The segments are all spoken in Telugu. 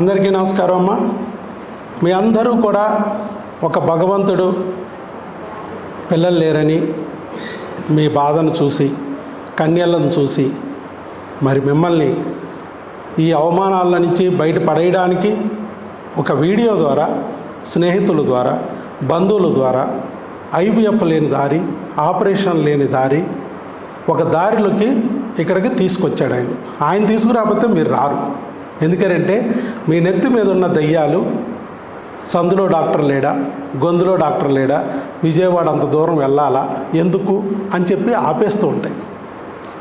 అందరికీ నమస్కారం అమ్మ. మీ అందరూ కూడా ఒక భగవంతుడు పిల్లలు లేరని మీ బాధను చూసి కన్యలను చూసి మరి మిమ్మల్ని ఈ అవమానాల నుంచి బయటపడేయడానికి ఒక వీడియో ద్వారా స్నేహితుల ద్వారా బంధువుల ద్వారా ఐవీఎఫ్ లేని దారి ఆపరేషన్ లేని దారి ఒక దారిలోకి ఇక్కడికి తీసుకొచ్చాడు. ఆయన తీసుకురాకపోతే మీరు రారు. ఎందుకంటే మీ నెత్తి మీద ఉన్న దయ్యాలు సందులో డాక్టర్ లేడా, గొంతులో డాక్టర్ లేడా, విజయవాడ అంత దూరం వెళ్ళాలా ఎందుకు అని చెప్పి ఆపేస్తూ ఉంటాయి.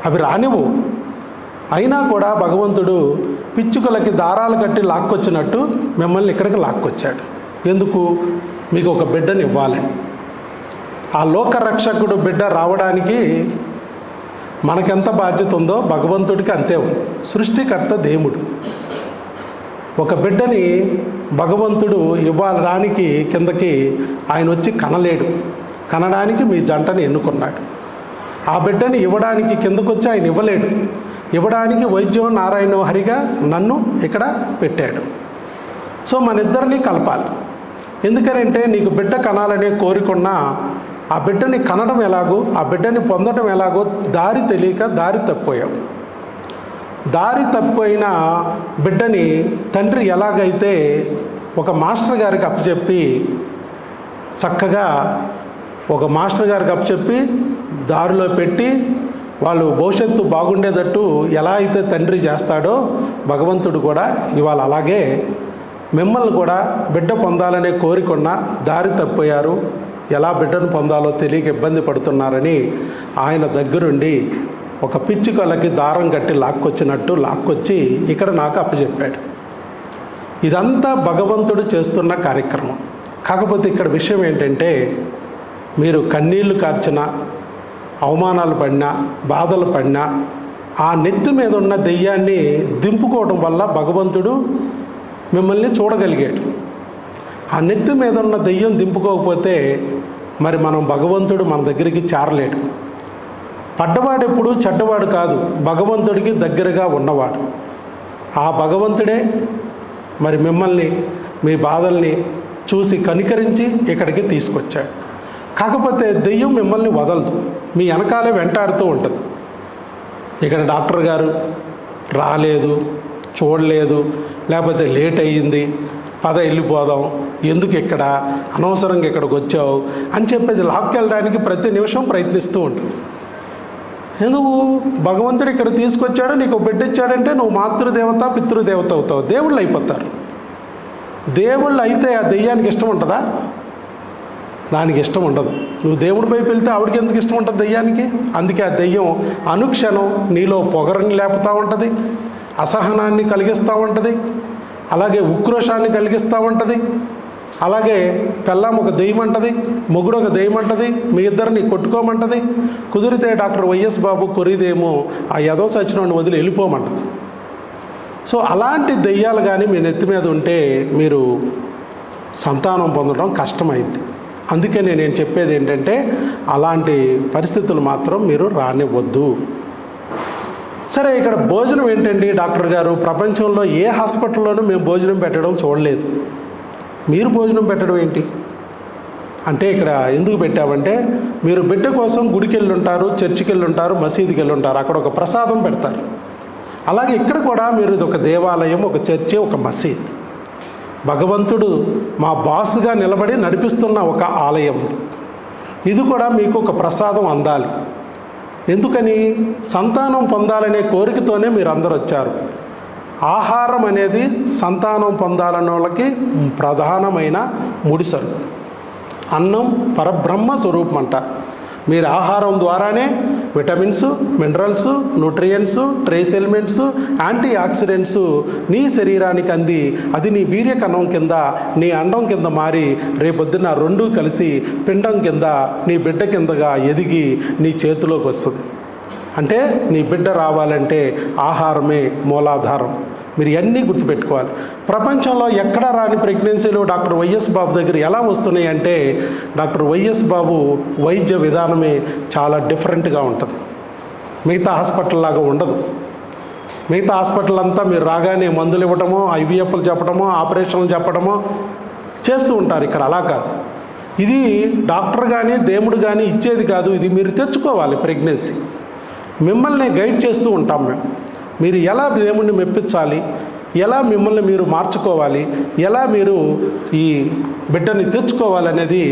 అవి రానివ్వు. అయినా కూడా భగవంతుడు పిచ్చుకలకి దారాలు కట్టి లాక్కొచ్చినట్టు మిమ్మల్ని ఇక్కడికి లాక్కొచ్చాడు. ఎందుకు? మీకు ఒక బిడ్డని ఇవ్వాలని. ఆ లోకరక్షకుడు బిడ్డ రావడానికి మనకెంత బాధ్యత ఉందో భగవంతుడికి అంతే ఉంది. సృష్టికర్త దేవుడు. ఒక బిడ్డని భగవంతుడు ఇవ్వడానికి కిందకి ఆయన వచ్చి కనలేడు. కనడానికి మీ జంటని ఎన్నుకున్నాడు. ఆ బిడ్డని ఇవ్వడానికి కిందకు వచ్చి ఆయన ఇవ్వలేడు. ఇవ్వడానికి వైద్యం నారాయణ హరిగా నన్ను ఇక్కడ పెట్టాడు. సో మన ఇద్దరిని కలపాలి. ఎందుకంటే నీకు బిడ్డ కనాలనే కోరికున్నా ఆ బిడ్డని కనడం ఎలాగో, ఆ బిడ్డని పొందడం ఎలాగో దారి తెలియక దారి తప్పిపోయావు. దారి తప్పిపోయిన బిడ్డని తండ్రి ఎలాగైతే ఒక మాస్టర్ గారికి అప్పచెప్పి చక్కగా ఒక మాస్టర్ గారికి అప్పచెప్పి దారిలో పెట్టి వాళ్ళు భవిష్యత్తు బాగుండేటట్టు ఎలా అయితే తండ్రి చేస్తాడో భగవంతుడు కూడా ఇవాళ అలాగే మిమ్మల్ని కూడా బిడ్డ పొందాలనే కోరికున్న దారి తప్పిపోయారు, ఎలా బిడ్డను పొందాలో తెలియక ఇబ్బంది పడుతున్నారని ఆయన దగ్గరుండి ఒక పిచ్చుకలకి దారం కట్టి లాక్కొచ్చినట్టు లాక్కొచ్చి ఇక్కడ నాకు అప్పచెప్పాడు. ఇదంతా భగవంతుడు చేస్తున్న కార్యక్రమం. కాకపోతే ఇక్కడ విషయం ఏంటంటే మీరు కన్నీళ్లు కార్చినా, అవమానాలు పడినా, బాధలు పడినా ఆ నెత్తి మీద ఉన్న దెయ్యాన్ని దింపుకోవడం వల్ల భగవంతుడు మిమ్మల్ని చూడగలిగాడు. ఆ నెత్తి మీద ఉన్న దెయ్యం దింపుకోకపోతే మరి మనం భగవంతుడు మన దగ్గరికి చేరలేడు. పడ్డవాడు ఎప్పుడు చెడ్డవాడు కాదు, భగవంతుడికి దగ్గరగా ఉన్నవాడు. ఆ భగవంతుడే మరి మిమ్మల్ని మీ బాధల్ని చూసి కనికరించి ఇక్కడికి తీసుకొచ్చాడు. కాకపోతే దెయ్యం మిమ్మల్ని వదలదు, మీ వెనకాలే వెంటాడుతూ ఉంటుంది. ఇక్కడ డాక్టర్ గారు రాలేదు, చూడలేదు, లేకపోతే లేట్ అయ్యింది, పద వెళ్ళిపోదాం, ఎందుకు ఇక్కడ అనవసరంగా ఇక్కడికి వచ్చావు అని చెప్పేది లాక్కెళ్ళడానికి ప్రతి నిమిషం ప్రయత్నిస్తూ ఉంటుంది. ఎందుకు? భగవంతుడు ఇక్కడ తీసుకొచ్చాడు, నీకు బిడ్డ ఇచ్చాడంటే నువ్వు మాతృదేవత పితృదేవత అవుతావు, దేవుళ్ళు అయిపోతారు. దేవుళ్ళు అయితే ఆ దెయ్యానికి ఇష్టం ఉంటుందా? దానికి ఇష్టం ఉండదు. నువ్వు దేవుడి వైపు వెళ్తే ఆవిడకి ఎందుకు ఇష్టం ఉంటుంది దెయ్యానికి? అందుకే ఆ దెయ్యం అనుక్షణం నీలో పొగరని లేపుతూ ఉంటుంది, అసహనాన్ని కలిగిస్తూ ఉంటుంది, అలాగే ఉక్రోషాన్ని కలిగిస్తూ ఉంటుంది. అలాగే పెళ్ళాం ఒక దెయ్యం అంటది, మొగుడు ఒక దెయ్యం అంటది, మీ ఇద్దరిని కొట్టుకోమంటది. కుదిరితే డాక్టర్ వైఎస్ బాబు కొరిదేమో ఆ యదో సచ్చినోడిని వదిలి వెళ్ళిపోమంటది. సో అలాంటి దెయ్యాలు కానీ మీ నెత్తి మీద ఉంటే మీరు సంతానం పొందడం కష్టమైంది. అందుకే నేను చెప్పేది ఏంటంటే అలాంటి పరిస్థితులు మాత్రం మీరు రానివ్వద్దు. సరే, ఇక్కడ భోజనం ఏంటండి డాక్టర్ గారు? ప్రపంచంలో ఏ హాస్పిటల్లోనూ మేము భోజనం పెట్టడం చూడలేదు, మీరు భోజనం పెట్టడం ఏంటి అంటే ఇక్కడ ఎందుకు పెట్టామంటే మీరు బిడ్డ కోసం గుడికి వెళ్ళి ఉంటారు, చర్చికి వెళ్ళి ఉంటారు, మసీదుకి వెళ్ళి ఉంటారు, అక్కడ ఒక ప్రసాదం పెడతారు. అలాగే ఇక్కడ కూడా మీరు ఇది ఒక దేవాలయం, ఒక చర్చి, ఒక మసీద్. భగవంతుడు మా బాస్గా నిలబడి నడిపిస్తున్న ఒక ఆలయం. ఇది కూడా మీకు ఒక ప్రసాదం అందాలి. ఎందుకని? సంతానం పొందాలనే కోరికతోనే మీరు అందరూ వచ్చారు. ఆహారం అనేది సంతానం పొందాలన్న వాళ్ళకి ప్రధానమైన ముడిసరు. అన్నం పరబ్రహ్మ స్వరూపం అంట. మీరు ఆహారం ద్వారానే vitamins, minerals, nutrients, trace elements, antioxidants నీ శరీరానికి అంది అది నీ వీర్యకణం కింద, నీ అండం కింద మారి రేపొద్దున రెండూ కలిసి పిండం కింద నీ బిడ్డ కిందగా ఎదిగి నీ చేతిలోకి వస్తుంది. అంటే నీ బిడ్డ రావాలంటే ఆహారమే మూలాధారం. మీరు ఇవన్నీ గుర్తుపెట్టుకోవాలి. ప్రపంచంలో ఎక్కడా రాని ప్రెగ్నెన్సీలు డాక్టర్ వైఎస్ బాబు దగ్గర ఎలా వస్తున్నాయి అంటే డాక్టర్ వైఎస్ బాబు వైద్య విధానమే చాలా డిఫరెంట్గా ఉంటుంది. మిగతా హాస్పిటల్ లాగా ఉండదు. మిగతా హాస్పిటల్ అంతా మీరు రాగానే మందులు ఇవ్వటమో, ఐవీఎఫ్లు చెప్పడమో, ఆపరేషన్లు చెప్పడమో చేస్తూ ఉంటారు. ఇక్కడ అలా కాదు. ఇది డాక్టర్ కానీ దేవుడు కానీ ఇచ్చేది కాదు. ఇది మీరు తెచ్చుకోవాలి. ప్రెగ్నెన్సీ మిమ్మల్ని గైడ్ చేస్తూ ఉంటాం మేము. మీరు ఎలా దేవుణ్ణి మెప్పించాలి, ఎలా మిమ్మల్ని మీరు మార్చుకోవాలి, ఎలా మీరు ఈ బిడ్డని తెచ్చుకోవాలనేది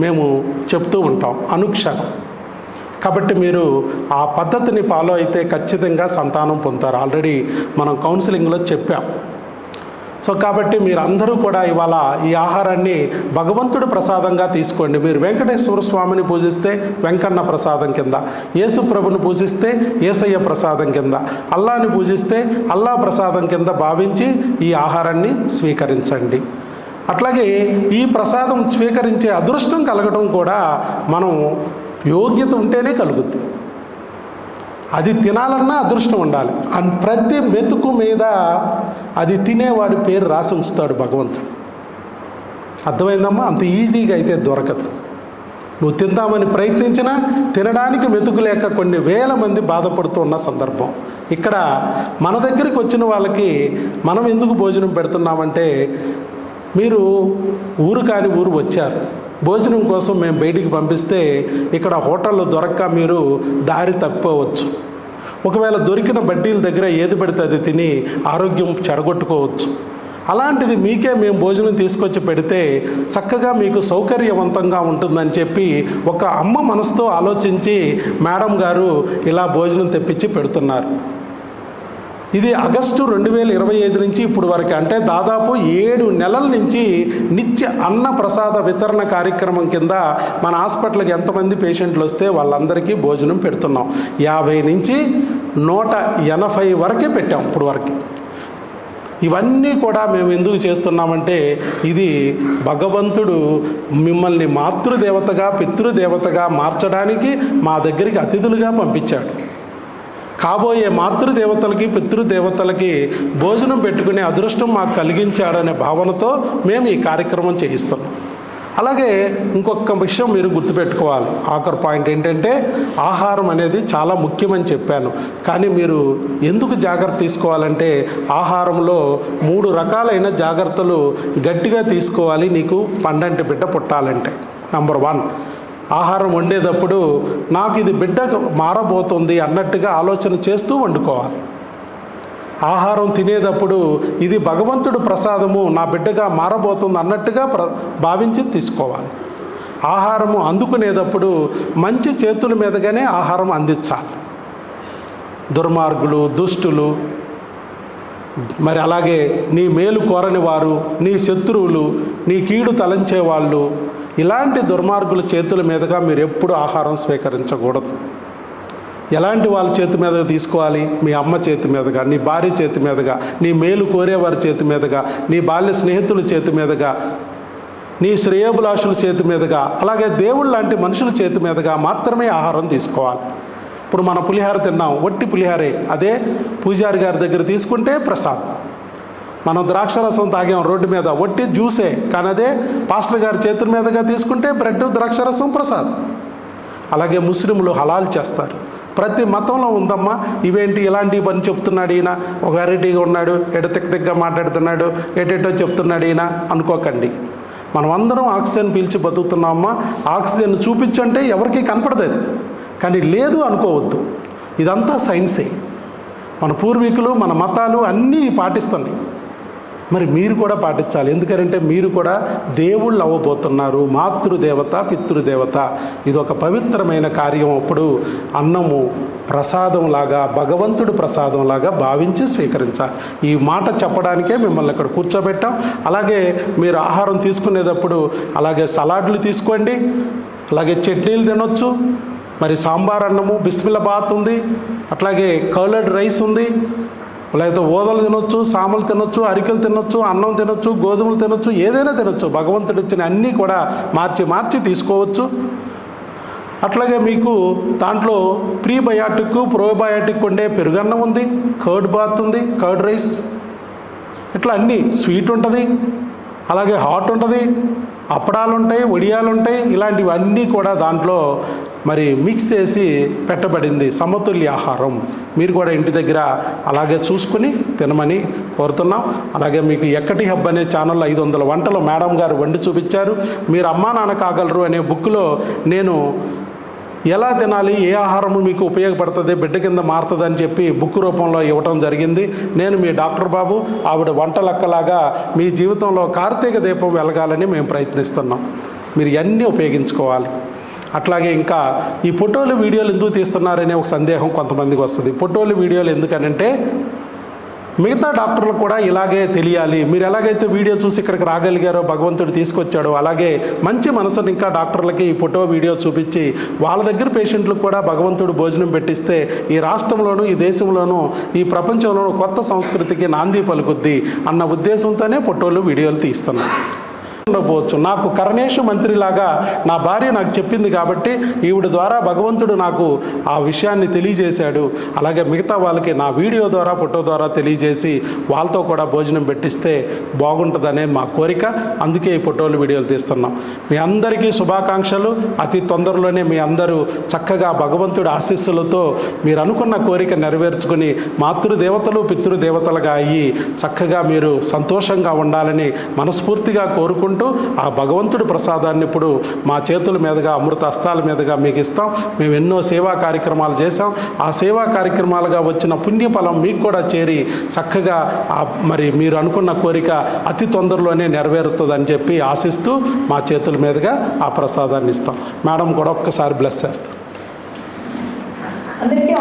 మేము చెప్తూ ఉంటాం అనుక్షణం. కాబట్టి మీరు ఆ పద్ధతిని ఫాలో అయితే ఖచ్చితంగా సంతానం పొందుతారు. ఆల్రెడీ మనం కౌన్సిలింగ్లో చెప్పాం. సో కాబట్టి మీరు అందరూ కూడా ఇవాళ ఈ ఆహారాన్ని భగవంతుడు ప్రసాదంగా తీసుకోండి. మీరు వెంకటేశ్వర స్వామిని పూజిస్తే వెంకన్న ప్రసాదం కింద, యేసు ప్రభుని పూజిస్తే యేసయ్య ప్రసాదం కింద, అల్లాని పూజిస్తే అల్లా ప్రసాదం కింద భావించి ఈ ఆహారాన్ని స్వీకరించండి. అట్లాగే ఈ ప్రసాదం స్వీకరించే అదృష్టం కలగడం కూడా మనం యోగ్యత ఉంటేనే కలుగుద్ది. అది తినాలన్నా అదృష్టం ఉండాలి. ప్రతి మెతుకు మీద అది తినేవాడి పేరు రాసి ఉంచుతాడు భగవంతుడు. అర్థమైందమ్మా? అంత ఈజీగా అయితే దొరకదు. నువ్వు తిందామని ప్రయత్నించినా తినడానికి మెతుకు లేక కొన్ని వేల మంది బాధపడుతూ ఉన్న సందర్భం. ఇక్కడ మన దగ్గరికి వచ్చిన వాళ్ళకి మనం ఎందుకు భోజనం పెడుతున్నామంటే, మీరు ఊరు కాని ఊరు వచ్చారు, భోజనం కోసం మేము బయటికి పంపిస్తే ఇక్కడ హోటల్లో దొరక్క మీరు దారి తప్పిపోవచ్చు. ఒకవేళ దొరికిన బడ్డీల దగ్గర ఏది పడితే అది తిని ఆరోగ్యం చెడగొట్టుకోవచ్చు. అలాంటిది మీకే మేము భోజనం తీసుకొచ్చి పెడితే చక్కగా మీకు సౌకర్యవంతంగా ఉంటుందని చెప్పి ఒక అమ్మ మనసుతో ఆలోచించి మేడం గారు ఇలా భోజనం తెప్పించి పెడుతున్నారు. ఇది ఆగస్టు 2025 నుంచి ఇప్పుడు వరకు, అంటే దాదాపు 7 నెలల నుంచి నిత్య అన్న ప్రసాద వితరణ కార్యక్రమం కింద మన హాస్పిటల్కి ఎంతమంది పేషెంట్లు వస్తే వాళ్ళందరికీ భోజనం పెడుతున్నాం. 50 నుంచి 180 వరకే పెట్టాం ఇప్పుడు వరకు. ఇవన్నీ కూడా మేము ఎందుకు చేస్తున్నామంటే, ఇది భగవంతుడు మిమ్మల్ని మాతృదేవతగా పితృదేవతగా మార్చడానికి మా దగ్గరికి అతిథులుగా పంపించాడు. కాబోయే మాతృదేవతలకి పితృదేవతలకి భోజనం పెట్టుకునే అదృష్టం మాకు కలిగించాడనే భావనతో మేము ఈ కార్యక్రమం చేయిస్తాం. అలాగే ఇంకొక విషయం మీరు గుర్తుపెట్టుకోవాలి. ఆఖరి పాయింట్ ఏంటంటే, ఆహారం అనేది చాలా ముఖ్యమని చెప్పాను. కానీ మీరు ఎందుకు జాగ్రత్త తీసుకోవాలంటే, ఆహారంలో 3 రకాలైన జాగ్రత్తలు గట్టిగా తీసుకోవాలి నీకు పండంటి బిడ్డ పుట్టాలంటే. నంబర్ 1, ఆహారం వండేటప్పుడు నాకు ఇది బిడ్డ మారబోతుంది అన్నట్టుగా ఆలోచన చేస్తూ వండుకోవాలి. ఆహారం తినేటప్పుడు ఇది భగవంతుడు ప్రసాదము నా బిడ్డగా మారబోతుంది అన్నట్టుగా భావించి తీసుకోవాలి. ఆహారము అందుకునేటప్పుడు మంచి చేతుల మీదగానే ఆహారం అందించాలి. దుర్మార్గులు, దుష్టులు, మరి అలాగే నీ మేలు కోరని వారు, నీ శత్రువులు, నీ కీడు తలంచేవాళ్ళు, ఇలాంటి దుర్మార్గుల చేతుల మీదుగా మీరు ఎప్పుడు ఆహారం స్వీకరించకూడదు. ఎలాంటి వాళ్ళ చేతి మీదుగా తీసుకోవాలి? మీ అమ్మ చేతి మీదుగా, నీ భార్య చేతి మీదుగా, నీ మేలు కోరేవారి చేతి మీదుగా, నీ బాల్య స్నేహితుల చేతి మీదుగా, నీ శ్రేయోభిలాషుల చేతి మీదుగా, అలాగే దేవుళ్ళ లాంటి మనుషుల చేతి మీదుగా మాత్రమే ఆహారం తీసుకోవాలి. ఇప్పుడు మన పులిహార తిన్నాం, వట్టి పులిహారే, అదే పూజారి గారి దగ్గర తీసుకుంటే ప్రసాదం. మనం ద్రాక్షరసం తాగాం రోడ్డు మీద, వట్టి జ్యూసే, కానీ అదే పాస్టర్ గారి చేతుల మీదుగా తీసుకుంటే బ్రెడ్ ద్రాక్షరసం ప్రసాదం. అలాగే ముస్లింలు హలాల్ చేస్తారు. ప్రతి మతంలో ఉందమ్మా. ఇవేంటి ఇలాంటి పని చెప్తున్నాడు ఈయన, ఒక వెరైటీగా ఉన్నాడు, తిక్కగా మాట్లాడుతున్నాడు, ఎటెటో చెప్తున్నాడు ఈయన అనుకోకండి. మనం అందరం ఆక్సిజన్ పీల్చి బతుకుతున్నామమ్మా. ఆక్సిజన్ చూపించంటే ఎవరికి కనపడదు, కానీ లేదు అనుకోవద్దు. ఇదంతా సైన్సే. మన పూర్వీకులు మన మతాలు అన్నీ పాటిస్తున్నాయి. మరి మీరు కూడా పాటించాలి. ఎందుకంటే మీరు కూడా దేవుళ్ళు అవ్వబోతున్నారు. మాతృదేవత పితృదేవత, ఇది ఒక పవిత్రమైన కార్యం. అప్పుడు అన్నము ప్రసాదంలాగా, భగవంతుడు ప్రసాదంలాగా భావించి స్వీకరించాలి. ఈ మాట చెప్పడానికే మిమ్మల్ని ఇక్కడ కూర్చోబెట్టాం. అలాగే మీరు ఆహారం తీసుకునేటప్పుడు అలాగే సలాడ్లు తీసుకోండి, అలాగే చట్నీలు తినొచ్చు, మరి సాంబార్ అన్నము, బిస్మిల్లాబాత్ ఉంది, అట్లాగే కర్డ్ రైస్ ఉంది, లేకపోతే ఓదలు తినొచ్చు, సామలు తినొచ్చు, అరికెలు తినొచ్చు, అన్నం తినొచ్చు, గోధుమలు తినొచ్చు, ఏదైనా తినొచ్చు. భగవంతుడు ఇచ్చిన అన్నీ కూడా మార్చి తీసుకోవచ్చు. అట్లాగే మీకు దాంట్లో ప్రీబయాటిక్ ప్రోబయాటిక్ ఉండే పెరుగన్నం ఉంది, కర్డ్ బాత్ ఉంది, కర్డ్ రైస్, ఇట్లా అన్నీ. స్వీట్ ఉంటుంది, అలాగే హాట్ ఉంటుంది, అప్పడాలు ఉంటాయి, వడియాలు ఉంటాయి. ఇలాంటివన్నీ కూడా దాంట్లో మరి మిక్స్ చేసి పెట్టబడింది సమతుల్య ఆహారం. మీరు కూడా ఇంటి దగ్గర అలాగే చూసుకుని తినమని కోరుతున్నాం. అలాగే మీకు ఎక్కటి హబ్ అనే ఛానల్లో 500 వంటలు మేడం గారు వండి చూపించారు. మీరు అమ్మా నాన్న కాగలరు అనే బుక్లో నేను ఎలా తినాలి, ఏ ఆహారము మీకు ఉపయోగపడుతుంది, బిడ్డ కింద మారుతుంది అని చెప్పి బుక్ రూపంలో ఇవ్వటం జరిగింది. నేను మీ డాక్టర్ బాబు, ఆవిడ వంట లెక్కలాగా మీ జీవితంలో కార్తీక దీపం వెలగాలని మేము ప్రయత్నిస్తున్నాం. మీరు ఇవన్నీ ఉపయోగించుకోవాలి. అట్లాగే ఇంకా ఈ ఫోటోలు వీడియోలు ఎందుకు తీస్తున్నారనే ఒక సందేహం కొంతమందికి వస్తుంది. ఫోటోలు వీడియోలు ఎందుకనంటే మిగతా డాక్టర్లకు కూడా ఇలాగే తెలియాలి. మీరు ఎలాగైతే వీడియో చూసి ఇక్కడికి రాగలిగారో, భగవంతుడు తీసుకొచ్చాడో, అలాగే మంచి మనసుని ఇంకా డాక్టర్లకి ఈ ఫోటో వీడియో చూపించి వాళ్ళ దగ్గర పేషెంట్లకు కూడా భగవంతుడు భోజనం పెట్టిస్తే ఈ రాష్ట్రంలోనూ, ఈ దేశంలోనూ, ఈ ప్రపంచంలోనూ కొత్త సంస్కృతికి నాంది పలుకుద్ది అన్న ఉద్దేశంతోనే ఫోటోలు వీడియోలు తీస్తున్నాం. ఉండకపోవచ్చు. నాకు కరణేష్ మంత్రిలాగా నా భార్య నాకు చెప్పింది కాబట్టి ఈవిడ ద్వారా భగవంతుడు నాకు ఆ విషయాన్ని తెలియజేశాడు. అలాగే మిగతా వాళ్ళకి నా వీడియో ద్వారా, ఫోటో ద్వారా తెలియజేసి వాళ్ళతో కూడా భోజనం పెట్టిస్తే బాగుంటుందనే మా కోరిక. అందుకే ఈ ఫోటోలు వీడియోలు తీస్తున్నాం. మీ అందరికీ శుభాకాంక్షలు. అతి తొందరలోనే మీ అందరూ చక్కగా భగవంతుడి ఆశీస్సులతో మీరు అనుకున్న కోరిక నెరవేర్చుకుని మాతృదేవతలు, పితృదేవతలుగా అయ్యి చక్కగా మీరు సంతోషంగా ఉండాలని మనస్ఫూర్తిగా కోరుకుంటూ ఆ భగవంతుడి ప్రసాదాన్ని ఇప్పుడు మా చేతుల మీదుగా, అమృత హస్తాల మీదుగా మీకు ఇస్తాం. మేము ఎన్నో సేవా కార్యక్రమాలు చేశాం. ఆ సేవా కార్యక్రమాలుగా వచ్చిన పుణ్యఫలం మీకు కూడా చేరి చక్కగా మరి మీరు అనుకున్న కోరిక అతి తొందరలోనే నెరవేరుతుందని చెప్పి ఆశిస్తూ మా చేతుల మీదుగా ఆ ప్రసాదాన్ని ఇస్తాం. మేడం కూడా ఒక్కసారి బ్లెస్ చేస్తాం. అందరికీ